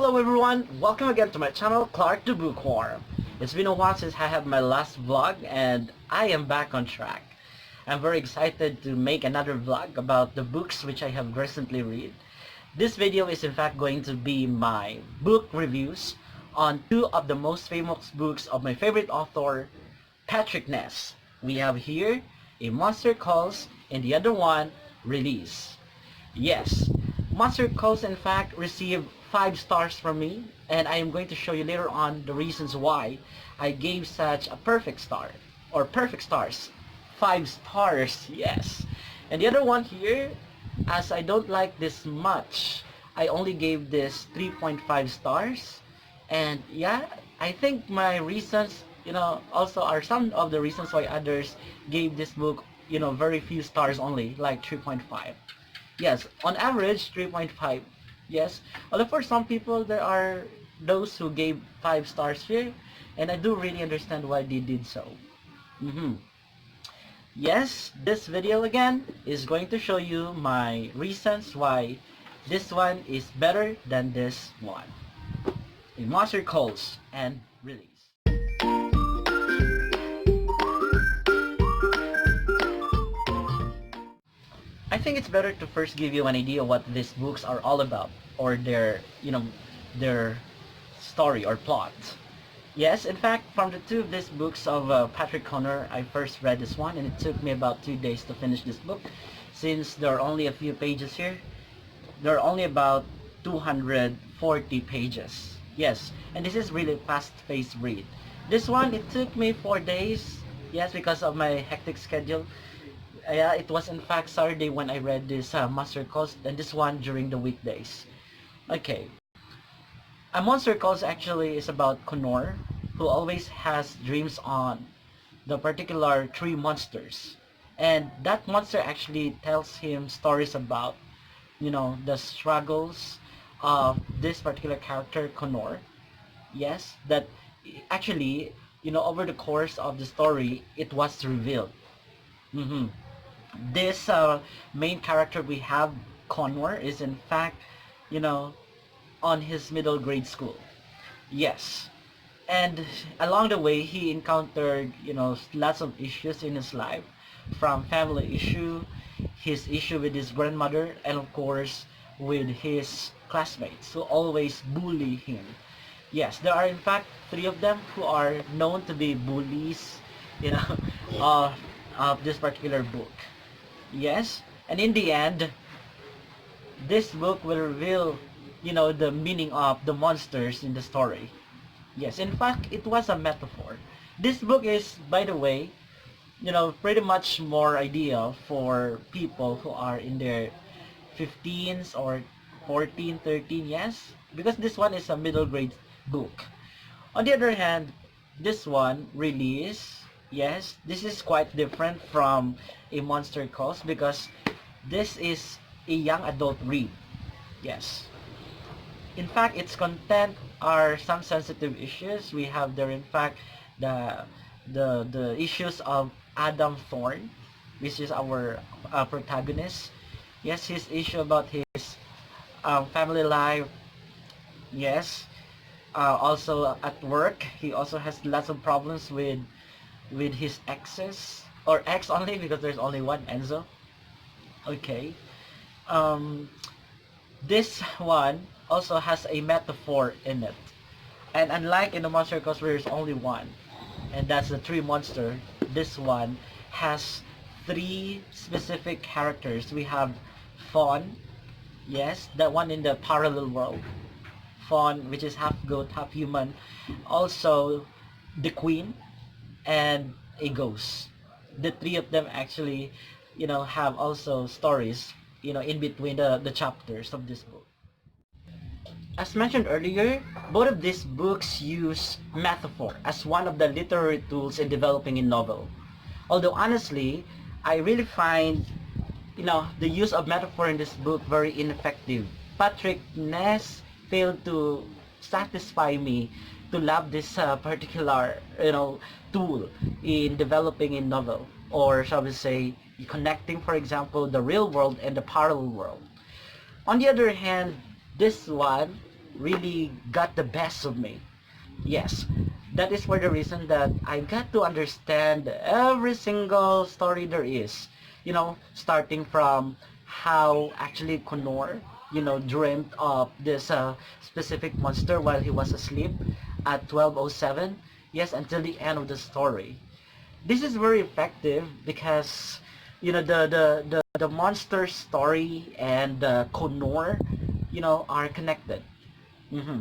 Hello everyone, welcome again to my channel, Clark the Bookworm. It's been a while since I had my last vlog and I am back on track. I'm very excited to make another vlog about the books which I have recently read. This video is in fact going to be my book reviews on two of the most famous books of my favorite author, Patrick Ness. We have here A Monster Calls and the other one, Release. Yes, Monster Calls in fact received 5 stars from me, and I am going to show you later on the reasons why I gave such a perfect star, or perfect stars. 5 stars, yes. And the other one here, as I don't like this much, I only gave this 3.5 stars. And yeah, I think my reasons, also are some of the reasons why others gave this book, very few stars only, like 3.5. Yes, on average, 3.5. Yes, although for some people, there are those who gave 5 stars here, and I do really understand why they did so. Yes, this video again is going to show you my reasons why this one is better than this one. A Monster Calls and Release. I think it's better to first give you an idea what these books are all about, or their story or plot. Yes, in fact, from the two of these books of Patrick Connor, I first read this one, and it took me about 2 days to finish this book, since there are only a few pages here. There are only about 240 pages. Yes, and this is really fast-paced read. This one, it took me 4 days, yes, because of my hectic schedule. Yeah, it was in fact Saturday when I read this Monster Calls, and this one during the weekdays. Okay. A Monster Calls actually is about Connor, who always has dreams on the particular 3 monsters. And that monster actually tells him stories about, the struggles of this particular character, Connor. Yes, that actually, over the course of the story, it was revealed. This main character we have, Connor, is in fact, on his middle grade school. Yes. And along the way, he encountered, lots of issues in his life, from family issue, his issue with his grandmother, and of course, with his classmates who always bully him. Yes, there are in fact 3 of them who are known to be bullies, of this particular book. Yes, and in the end, this book will reveal, the meaning of the monsters in the story. Yes, in fact, it was a metaphor. This book is, by the way, pretty much more ideal for people who are in their 15s or 14, 13, yes? Because this one is a middle grade book. On the other hand, this one, Release, yes, this is quite different from A Monster Calls because this is a young adult read. Yes. In fact, its content are some sensitive issues. We have there in fact the issues of Adam Thorne, which is our protagonist. Yes, his issue about his family life. Yes. Also at work, he also has lots of problems with his exes, or ex only because there's only one, Enzo. Okay. This one also has a metaphor in it, and unlike in the Monster Calls where there's only one, and that's the 3 monster, this one has 3 specific characters. We have FAUN, yes, that one in the parallel world, FAUN, which is half goat, half human, also the queen, and a ghost. The 3 of them actually, have also stories, in between the chapters of this book. As mentioned earlier, both of these books use metaphor as one of the literary tools in developing a novel. Although honestly, I really find, the use of metaphor in this book very ineffective. Patrick Ness failed to satisfy me to love this particular, tool in developing a novel, or shall we say, connecting, for example, the real world and the parallel world. On the other hand, this one, really got the best of me. Yes, that is for the reason that I got to understand every single story there is. Starting from how actually Connor, dreamt of this specific monster while he was asleep at 12:07. Yes, until the end of the story. This is very effective because the monster story and Connor, are connected. hmm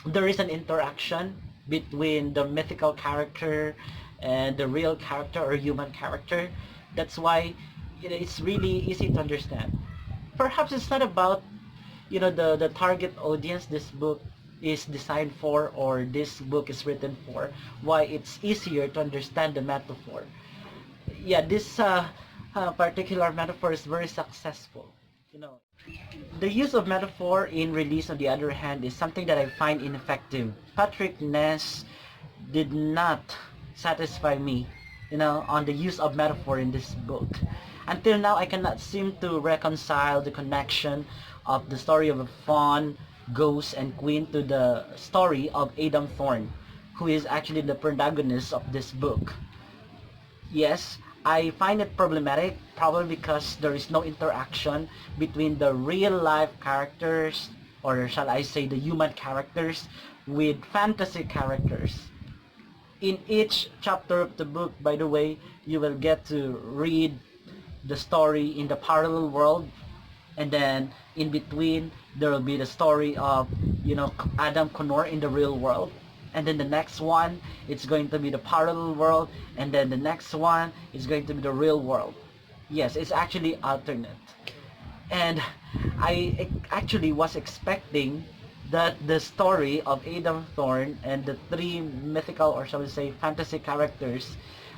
there is an interaction between the mythical character and the real character or human character. That's why it's really easy to understand. Perhaps it's not about the target audience this book is designed for, or this book is written for, why it's easier to understand the metaphor. Yeah, this particular metaphor is very successful. you know the use of metaphor in release, on the other hand, is something that I find ineffective. Patrick Ness did not satisfy me, on the use of metaphor in this book. Until now, I cannot seem to reconcile the connection of the story of a faun, ghost, and queen to the story of Adam Thorne, who is actually the protagonist of this book. Yes, I find it problematic, probably because there is no interaction between the real life characters, or shall I say the human characters, with fantasy characters. In each chapter of the book, by the way, you will get to read the story in the parallel world, and then in between there will be the story of Adam Connor in the real world, and then the next one it's going to be the parallel world, and then the next one is going to be the real world. Yes, it's actually alternate. And I actually was expecting that the story of Adam Thorne and the three mythical, or shall we say fantasy characters,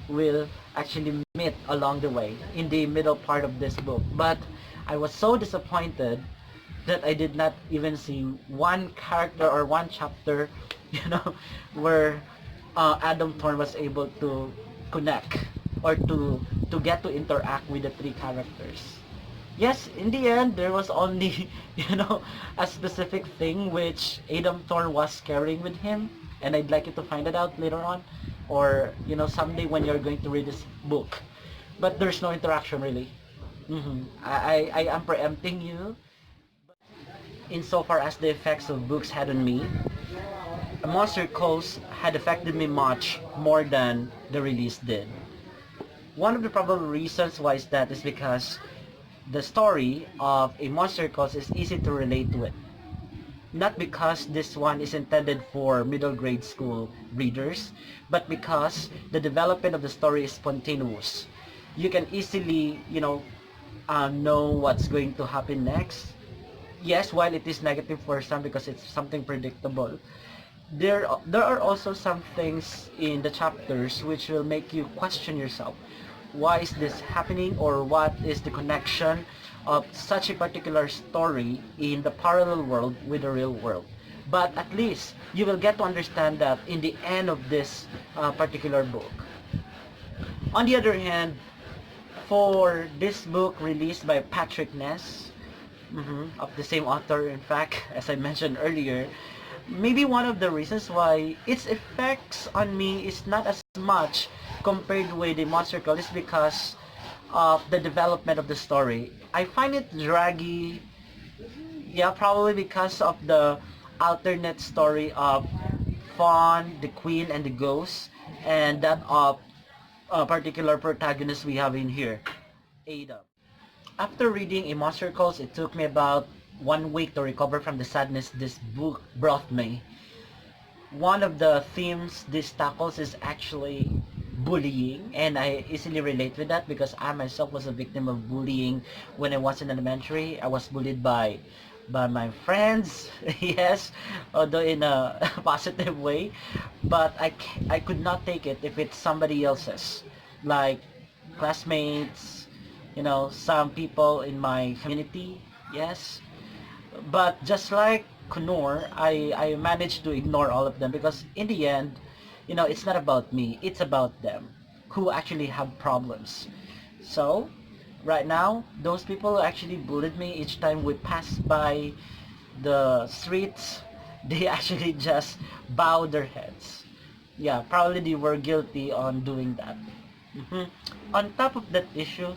will actually meet along the way in the middle part of this book. But I was so disappointed that I did not even see one character or one chapter, where Adam Thorne was able to connect, or to get to interact with the three characters. Yes, in the end, there was only, a specific thing which Adam Thorne was carrying with him, and I'd like you to find it out later on, or, someday when you're going to read this book. But there's no interaction really. I am preempting you. Insofar as the effects of books had on me, Monster Calls had affected me much more than the release did. One of the probable reasons why is that is because the story of A Monster Calls is easy to relate to it. Not because this one is intended for middle grade school readers, but because the development of the story is spontaneous. You can easily, know what's going to happen next. Yes, while it is negative for some because it's something predictable, there are also some things in the chapters which will make you question yourself. Why is this happening, or what is the connection of such a particular story in the parallel world with the real world? But at least you will get to understand that in the end of this particular book. On the other hand, for this book released by Patrick Ness, of the same author, in fact, as I mentioned earlier, maybe one of the reasons why its effects on me is not as much compared with the Monster Call is because of the development of the story. I find it draggy, yeah, probably because of the alternate story of Fawn, the Queen, and the Ghost, and that of a particular protagonist we have in here, Ada. After reading A Monster Calls, it took me about 1 week to recover from the sadness this book brought me. One of the themes this tackles is actually bullying, and I easily relate with that because I myself was a victim of bullying when I was in elementary. I was bullied by my friends, yes, although in a positive way, but I could not take it if it's somebody else's, like classmates, some people in my community, yes. But just like Kunor, I managed to ignore all of them because in the end, it's not about me, it's about them who actually have problems. So, right now, those people who actually bullied me each time we pass by the streets, they actually just bow their heads. Yeah, probably they were guilty on doing that. Mhm. On top of that issue,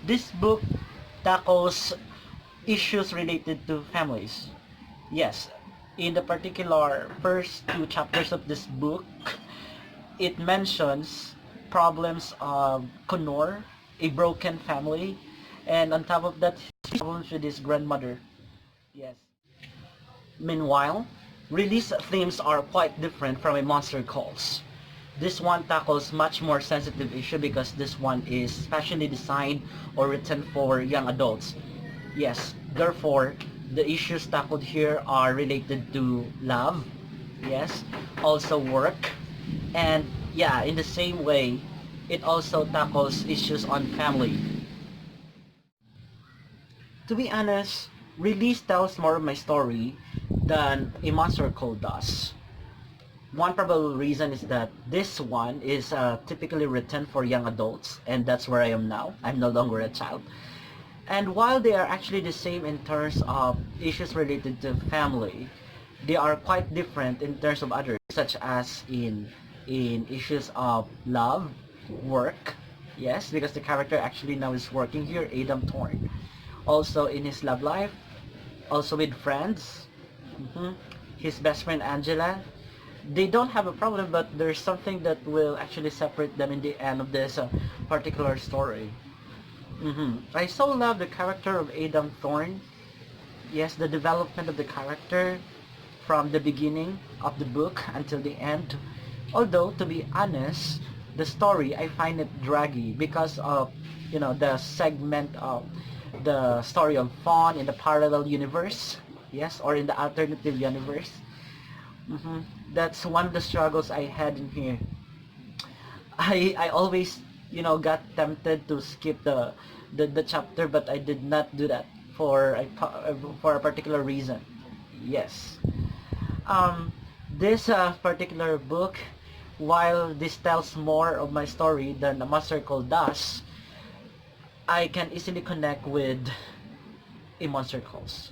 this book tackles issues related to families. Yes, in the particular first two chapters of this book, it mentions problems of Connor, a broken family, and on top of that, problems with his grandmother. Yes. Meanwhile, release themes are quite different from a Monster Calls. This one tackles much more sensitive issue because this one is specially designed or written for young adults. Yes, therefore, the issues tackled here are related to love, yes, also work, and yeah, in the same way, it also tackles issues on family. To be honest, Release tells more of my story than A Monster Code does. One probable reason is that this one is typically written for young adults, and that's where I am now. I'm no longer a child. And while they are actually the same in terms of issues related to family, they are quite different in terms of others, such as in issues of love, work, yes, because the character actually now is working here, Adam Thorne. Also in his love life, also with friends, his best friend Angela. They don't have a problem, but there's something that will actually separate them in the end of this particular story. I so love the character of Adam Thorne. Yes, the development of the character from the beginning of the book until the end. Although, to be honest, the story, I find it draggy because of, the segment of the story of FAUN in the parallel universe. Yes, or in the alternative universe. That's one of the struggles I had in here. I always got tempted to skip the chapter, but I did not do that for a particular reason. Yes. This particular book, while this tells more of my story than the Master Call does, I can easily connect with A Monster Calls.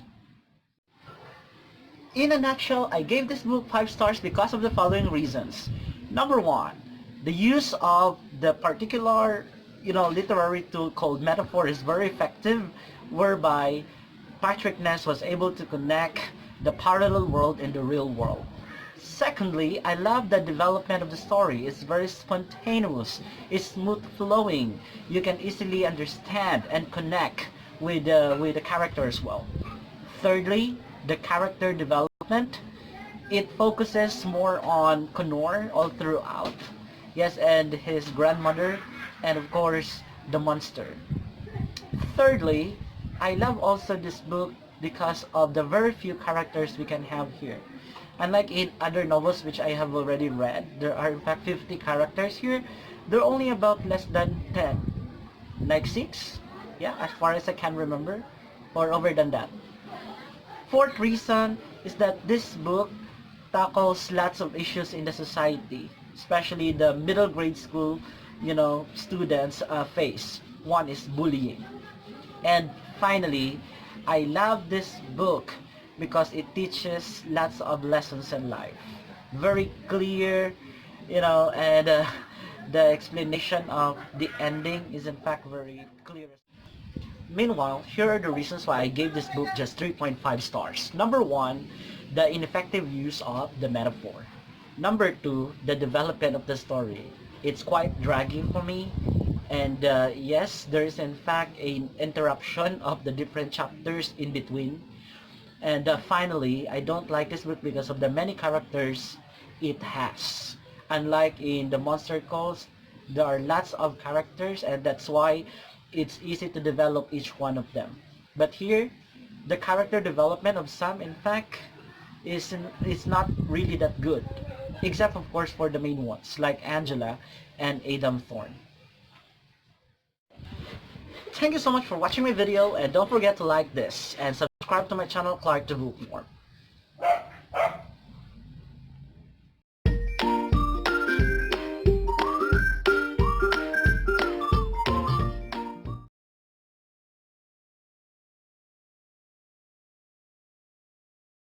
In a nutshell, I gave this book 5 stars because of the following reasons. Number 1, the use of the particular, literary tool called metaphor is very effective, whereby Patrick Ness was able to connect the parallel world and the real world. Secondly, I love the development of the story. It's very spontaneous. It's smooth flowing. You can easily understand and connect with the character as well. Thirdly, the character development. It focuses more on Connor all throughout. Yes, and his grandmother, and of course, the monster. Thirdly, I love also this book because of the very few characters we can have here. Unlike in other novels which I have already read, there are in fact 50 characters here. There are only about less than 10. Like 6? Yeah, as far as I can remember. Or over than that. Fourth reason is that this book tackles lots of issues in the society, especially the middle grade school, students face. One is bullying. And finally, I love this book because it teaches lots of lessons in life. Very clear, and the explanation of the ending is in fact very clear. Meanwhile, here are the reasons why I gave this book just 3.5 stars. Number 1, the ineffective use of the metaphor. Number 2, the development of the story. It's quite draggy for me. And yes, there is in fact an interruption of the different chapters in between. And finally, I don't like this book because of the many characters it has. Unlike in the Monster Calls, there are lots of characters, and that's why it's easy to develop each one of them. But here, the character development of some, in fact, is not really that good. Except, of course, for the main ones, like Angela and Adam Thorne. Thank you so much for watching my video, and don't forget to like this and subscribe to my channel, Clark the Bookworm.